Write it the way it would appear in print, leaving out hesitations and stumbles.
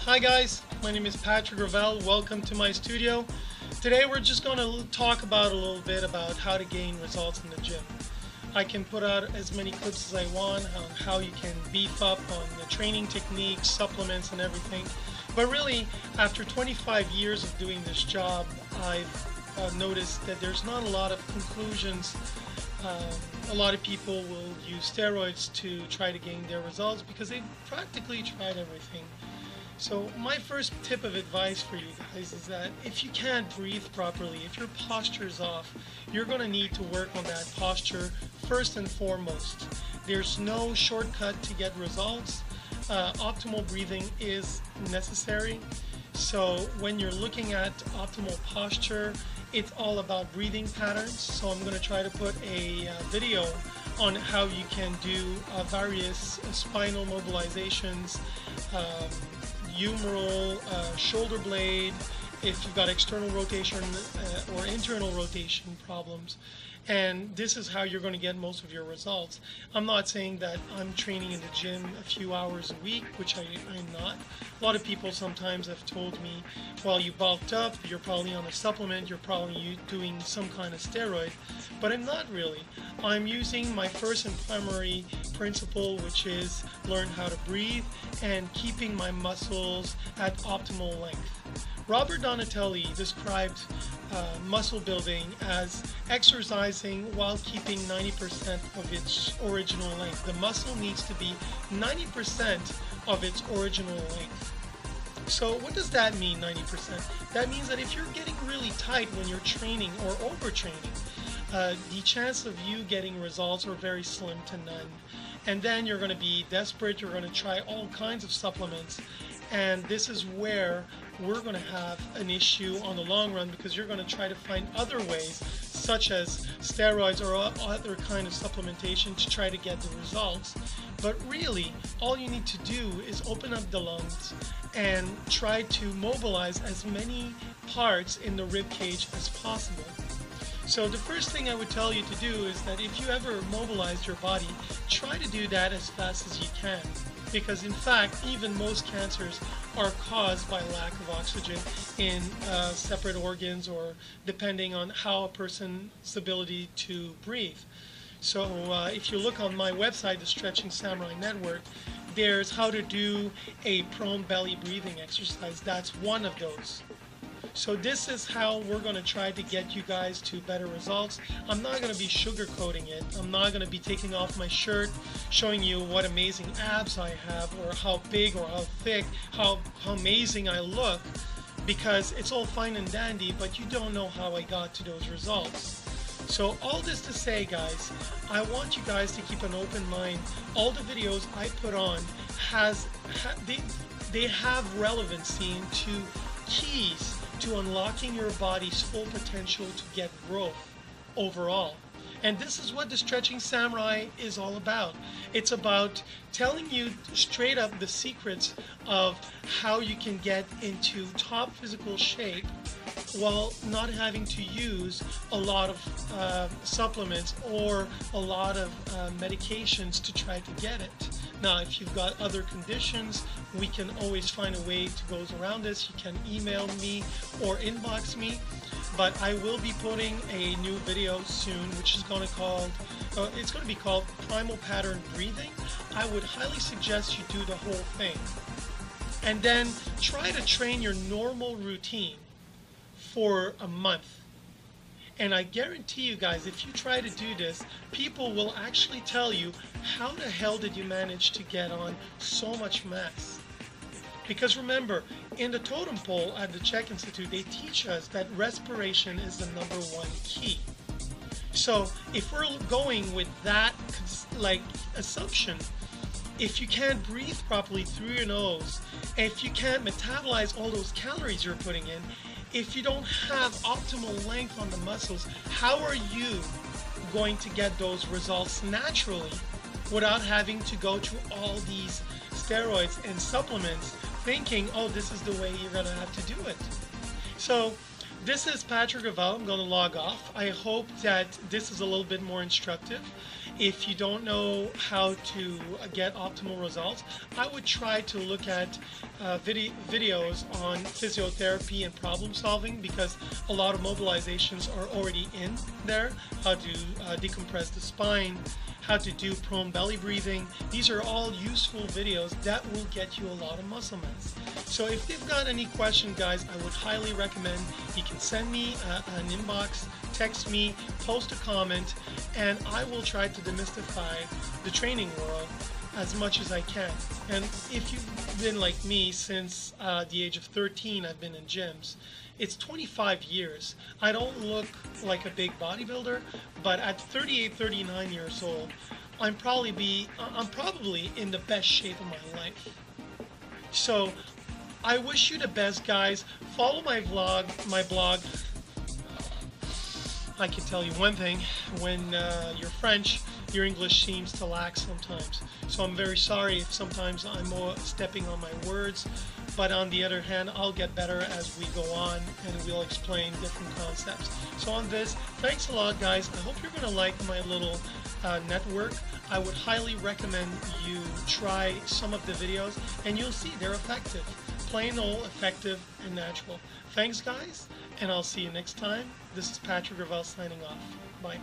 Hi guys, my name is Patrick Ravel. Welcome to my studio. Today we're just going to talk about a little bit about how to gain results in the gym. I can put out as many clips as I want on how you can beef up on the training techniques, supplements and everything. But really, after 25 years of doing this job, I've noticed that there's not a lot of conclusions. A lot of people will use steroids to try to gain their results because they've practically tried everything. So my first tip of advice for you guys is that if you can't breathe properly, if your posture is off, you're going to need to work on that posture first and foremost. There's no shortcut to get results. Optimal breathing is necessary. So when you're looking at optimal posture, it's all about breathing patterns. So I'm going to try to put a video on how you can do various spinal mobilizations, humeral, shoulder blade, if you've got external rotation or internal rotation problems. And this is how you're going to get most of your results. I'm not saying that I'm training in the gym a few hours a week, which I'm not. A lot of people sometimes have told me, well, you bulked up, you're probably on a supplement, you're probably doing some kind of steroid. But I'm not really. I'm using my first and primary principle, which is learn how to breathe and keeping my muscles at optimal length. Robert Donatelli described muscle building as exercising while keeping 90% of its original length. The muscle needs to be 90% of its original length. So what does that mean, 90%? That means that if you're getting really tight when you're training or overtraining, the chance of you getting results are very slim to none. And then you're going to be desperate, you're going to try all kinds of supplements, and this is where we're going to have an issue on the long run, because you're going to try to find other ways, such as steroids or other kind of supplementation, to try to get the results. But really, all you need to do is open up the lungs and try to mobilize as many parts in the rib cage as possible. So the first thing I would tell you to do is that if you ever mobilize your body, try to do that as fast as you can. Because in fact, even most cancers are caused by lack of oxygen in separate organs, or depending on how a person's ability to breathe. So if you look on my website, the Stretching Samurai Network, there's how to do a prone belly breathing exercise. That's one of those. So this is how we're going to try to get you guys to better results. I'm not going to be sugarcoating it. I'm not going to be taking off my shirt, showing you what amazing abs I have, or how big or how thick, how amazing I look, because it's all fine and dandy, but you don't know how I got to those results. So all this to say, guys, I want you guys to keep an open mind. All the videos I put on they have relevancy to keys to unlocking your body's full potential to get growth overall. And this is what the Stretching Samurai is all about. It's about telling you straight up the secrets of how you can get into top physical shape while not having to use a lot of supplements or a lot of medications to try to get it. Now, if you've got other conditions, we can always find a way to go around this. You can email me or inbox me. But I will be putting a new video soon, which is going to be called Primal Pattern Breathing. I would highly suggest you do the whole thing. And then try to train your normal routine for a month. And I guarantee you guys, if you try to do this, people will actually tell you, how the hell did you manage to get on so much mass? Because remember, in the totem pole at the Czech Institute, they teach us that respiration is the #1 key. So if we're going with that assumption, if you can't breathe properly through your nose, if you can't metabolize all those calories you're putting in, if you don't have optimal length on the muscles, how are you going to get those results naturally without having to go through all these steroids and supplements, thinking, oh, this is the way you're going to have to do it? So this is Patrick Ravel. I'm going to log off. I hope that this is a little bit more instructive. If you don't know how to get optimal results, I would try to look at videos on physiotherapy and problem solving, because a lot of mobilizations are already in there. How to decompress the spine, how to do prone belly breathing. These are all useful videos that will get you a lot of muscle mass. So if you've got any question, guys, I would highly recommend you can send me an inbox, text me, post a comment, and I will try to demystify the training world as much as I can. And if you've been like me since the age of 13, I've been in gyms. It's 25 years. I don't look like a big bodybuilder, but at 38, 39 years old, I'm probably in the best shape of my life. So I wish you the best, guys. Follow my blog. I can tell you one thing: when you're French, your English seems to lack sometimes. So I'm very sorry if sometimes I'm more stepping on my words, but on the other hand, I'll get better as we go on, and we'll explain different concepts. So on this, thanks a lot, guys. I hope you're going to like my little network. I would highly recommend you try some of the videos, and you'll see they're effective. Plain old effective and natural. Thanks, guys, and I'll see you next time. This is Patrick Gravel signing off. Bye.